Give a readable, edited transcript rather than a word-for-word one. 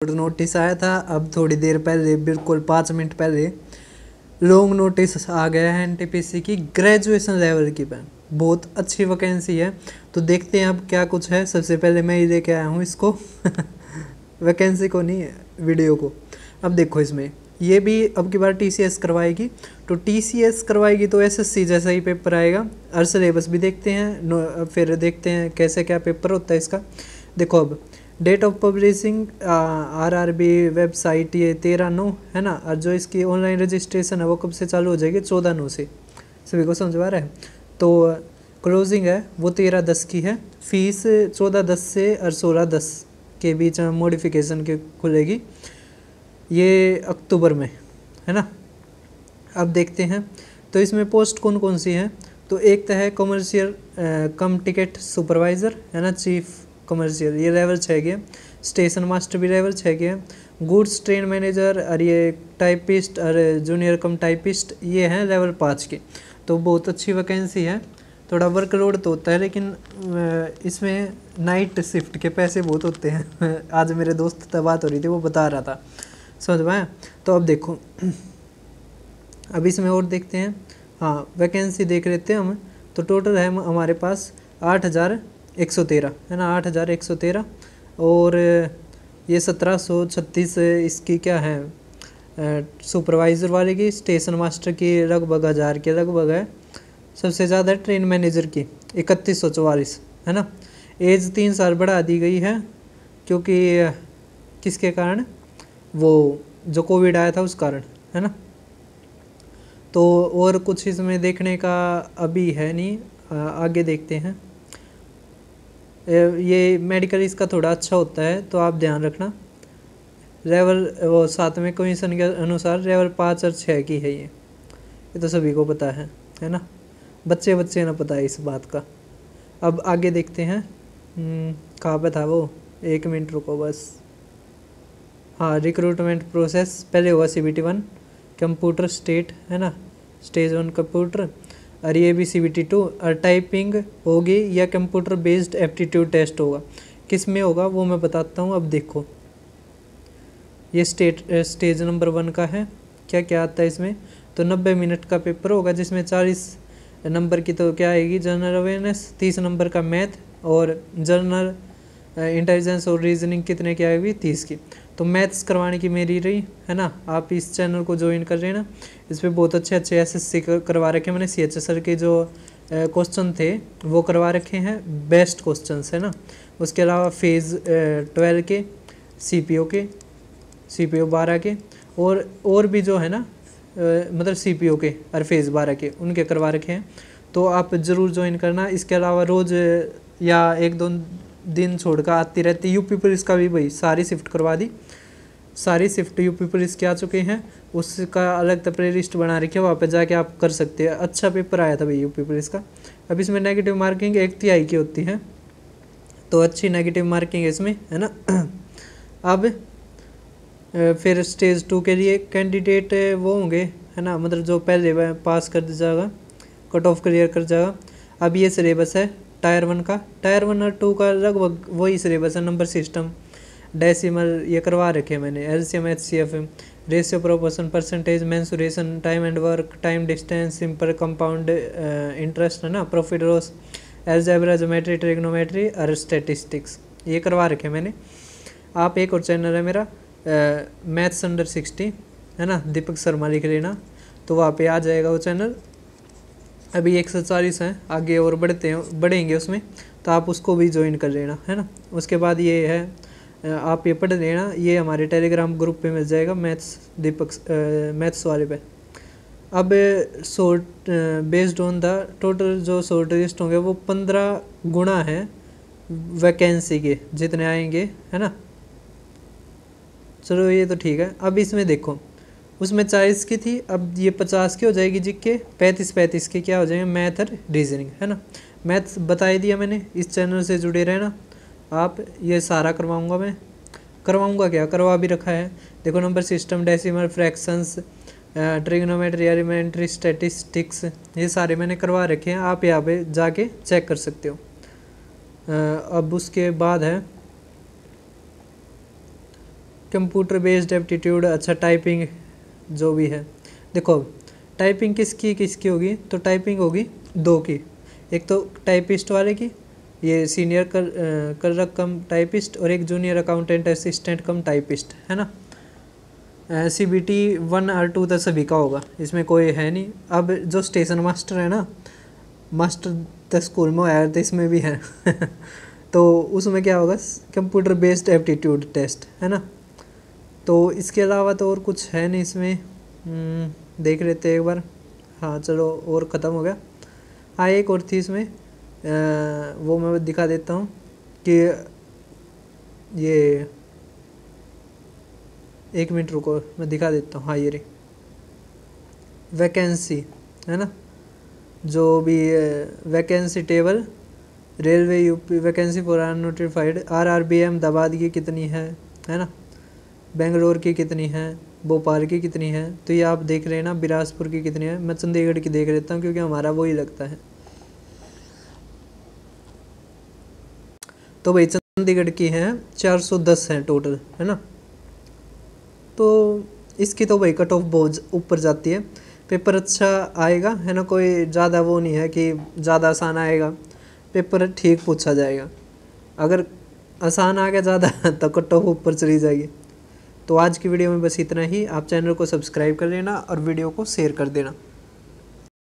Notice आया था अब थोड़ी देर पहले, बिल्कुल 5 मिनट पहले लॉन्ग नोटिस आ गया है एनटीपीसी की ग्रेजुएशन लेवल की पे। बहुत अच्छी वैकेंसी है, तो देखते हैं अब क्या कुछ है। सबसे पहले मैं ही लेके आया हूँ इसको वैकेंसी को नहीं, वीडियो को। अब देखो इसमें ये भी अब की बार टीसीएस करवाएगी, तो टीसीएस करवाएगी तो एसएससी जैसा ही पेपर आएगा। और सिलेबस भी देखते हैं, फिर देखते हैं कैसे क्या पेपर होता है इसका। देखो अब date of publishing RRB website ये 13/9 है ना, और जो इसकी ऑनलाइन रजिस्ट्रेशन है वो कब से चालू हो जाएगी, 14/9 से। सभी को समझ आ रहा है। तो क्लोजिंग है वो 13/10 की है। फीस 14/10 से और 16/10 के बीच में मॉडिफिकेशन के खुलेगी, ये अक्टूबर में है ना। अब देखते हैं तो इसमें पोस्ट कौन कौन सी हैं। तो एक तो है कमर्शियल कम टिकट सुपरवाइज़र है ना, चीफ कमर्शियल, ये लेवल 6 के। स्टेशन मास्टर भी लेवल 6 के। गुड्स ट्रेन मैनेजर और ये टाइपिस्ट और जूनियर कम टाइपिस्ट ये हैं लेवल 5 के। तो बहुत अच्छी वैकेंसी है। थोड़ा वर्कलोड तो होता है, लेकिन इसमें नाइट शिफ्ट के पैसे बहुत होते हैं आज मेरे दोस्त से बात हो रही थी, वो बता रहा था, समझ पाया। तो अब देखो अब इसमें और देखते हैं। हाँ, वैकेंसी देख लेते हैं हम। तो टोटल है हमारे पास 8,113 है ना, 8,113। और ये 1,736 इसकी क्या है सुपरवाइज़र वाले की। स्टेशन मास्टर की लगभग 1,000 के लगभग है। सबसे ज़्यादा ट्रेन मैनेजर की 3,144 है ना। एज 3 साल बढ़ा दी गई है, क्योंकि किसके कारण, वो जो कोविड आया था उस कारण है ना। तो और कुछ इसमें देखने का अभी है नहीं, आगे देखते हैं। ये मेडिकल इसका थोड़ा अच्छा होता है, तो आप ध्यान रखना। लेवल वो 7वें कमीशन के अनुसार लेवल 5 और 6 की है ये तो सभी को पता है ना। बच्चे ना पता है इस बात का। अब आगे देखते हैं। कहाँ पे था वो, 1 मिनट रुको बस। हाँ, रिक्रूटमेंट प्रोसेस पहले हुआ CBT 1 कंप्यूटर स्टेट है ना, स्टेज 1 कंप्यूटर, और ये भी CBT 2 और टाइपिंग होगी या कंप्यूटर बेस्ड एप्टीट्यूड टेस्ट होगा। किस में होगा वो मैं बताता हूँ। अब देखो ये स्टेज नंबर 1 का है। क्या क्या आता है इसमें, तो 90 मिनट का पेपर होगा, जिसमें 40 नंबर की तो क्या आएगी जनरल अवेयरनेस, 30 नंबर का मैथ, और जनरल इंटेलिजेंस और रीजनिंग कितने की आएगी, 30 की। तो मैथ्स करवाने की मेरी रही है ना। आप इस चैनल को ज्वाइन कर लेना, इस पर बहुत अच्छे अच्छे SSC करवा रखे मैंने। CHSL के जो क्वेश्चन थे वो करवा रखे हैं, बेस्ट क्वेश्चंस है ना। उसके अलावा फेज़ 12 के, CPO 12 के, और भी जो है ना मतलब CPO के और फेज़ 12 के उनके करवा रखे हैं। तो आप ज़रूर ज्वाइन करना। इसके अलावा रोज़ या 1-2 दिन छोड़कर आती रहती। यूपी पुलिस का भी भाई सारी शिफ्ट करवा दी, सारी शिफ्ट यूपी पुलिस के आ चुके हैं। उसका अलग तो प्ले लिस्ट बना रखी है, वहाँ पे जाके आप कर सकते हैं। अच्छा पेपर आया था भाई यूपी पुलिस का। अब इसमें नेगेटिव मार्किंग 1 तिहाई की होती है, तो अच्छी नेगेटिव मार्किंग है इसमें है ना। अब फिर स्टेज 2 के लिए कैंडिडेट वो होंगे है ना, मतलब जो पहले पास कर जाएगा, कट ऑफ क्लियर कर जाएगा। अब ये सिलेबस है टायर 1 का। टायर 1 और 2 का लगभग वही सिलेबस है। नंबर सिस्टम, डेसिमल ये करवा रखे मैंने, LCM HCF, ratio proportion, percentage, mensuration, time and work, time distance, simple compound interest है ना, profit loss, algebra, geometry, trigonometry और स्टैटिस्टिक्स ये करवा रखे मैंने। आप एक और चैनल है मेरा मैथ्स अंडर 60 है ना, दीपक शर्मा लिख लेना, तो वहाँ पे आ जाएगा वो चैनल। अभी 140 हैं, आगे और बढ़ेंगे उसमें, तो आप उसको भी ज्वाइन कर लेना है ना। उसके बाद ये है आप ये पढ़ लेना, ये हमारे टेलीग्राम ग्रुप पे मिल जाएगा, मैथ्स वाले पे। अब short based on the total जो शॉर्ट लिस्ट होंगे वो 15 गुना है वैकेंसी के जितने आएंगे है ना। चलो ये तो ठीक है। अब इसमें देखो उसमें 40 की थी, अब ये 50 की हो जाएगी जी के, 35 के क्या हो जाएंगे, मैथ और रीजनिंग है ना। मैथ बता दिया मैंने, इस चैनल से जुड़े रहना आप। ये सारा करवाऊंगा मैं, करवाऊंगा क्या करवा भी रखा है। देखो number system, decimal, fractions, trigonometry, elementary, statistics ये सारे मैंने करवा रखे हैं, आप यहाँ पे जाके चेक कर सकते हो। अब उसके बाद है कंप्यूटर बेस्ड एप्टीट्यूड, अच्छा टाइपिंग जो भी है। देखो टाइपिंग किसकी किसकी होगी, तो टाइपिंग होगी दो की, एक तो टाइपिस्ट वाले की, ये सीनियर क्लर्क कम टाइपिस्ट, और एक जूनियर अकाउंटेंट असिस्टेंट कम टाइपिस्ट, है ना। CBT 1 और 2 तो सभी का होगा, इसमें कोई है नहीं। अब जो स्टेशन मास्टर है ना, मास्टर तो स्कूल में आया तो इसमें भी है तो उसमें क्या होगा, कंप्यूटर बेस्ड एप्टीट्यूड टेस्ट, है ना। तो इसके अलावा तो और कुछ है नहीं इसमें। देख लेते हैं एक बार। हाँ चलो, और ख़त्म हो गया। हाँ एक और थी इसमें, वो मैं दिखा देता हूँ कि ये, एक मिनट रुको मैं दिखा देता हूँ। हाँ ये रही वैकेंसी, है ना, जो भी vacancy table, railway UP vacancy for unnotified, RRB Ahmedabad की कितनी है ना, बेंगलोर की कितनी है, भोपाल की कितनी है, तो ये आप देख रहे हैं ना, बिलासपुर की कितनी है। मैं चंडीगढ़ की देख लेता हूँ क्योंकि हमारा वो ही लगता है। तो भाई चंडीगढ़ की हैं 410 है टोटल, है ना। तो इसकी तो भाई कट ऑफ बहुत ऊपर जाती है। पेपर अच्छा आएगा, है ना, कोई ज़्यादा वो नहीं है कि ज़्यादा आसान आएगा, पेपर ठीक पूछा जाएगा। अगर आसान आ गया ज़्यादा तो कट ऑफ ऊपर चली जाएगी। तो आज की वीडियो में बस इतना ही। आप चैनल को सब्सक्राइब कर लेना और वीडियो को शेयर कर देना।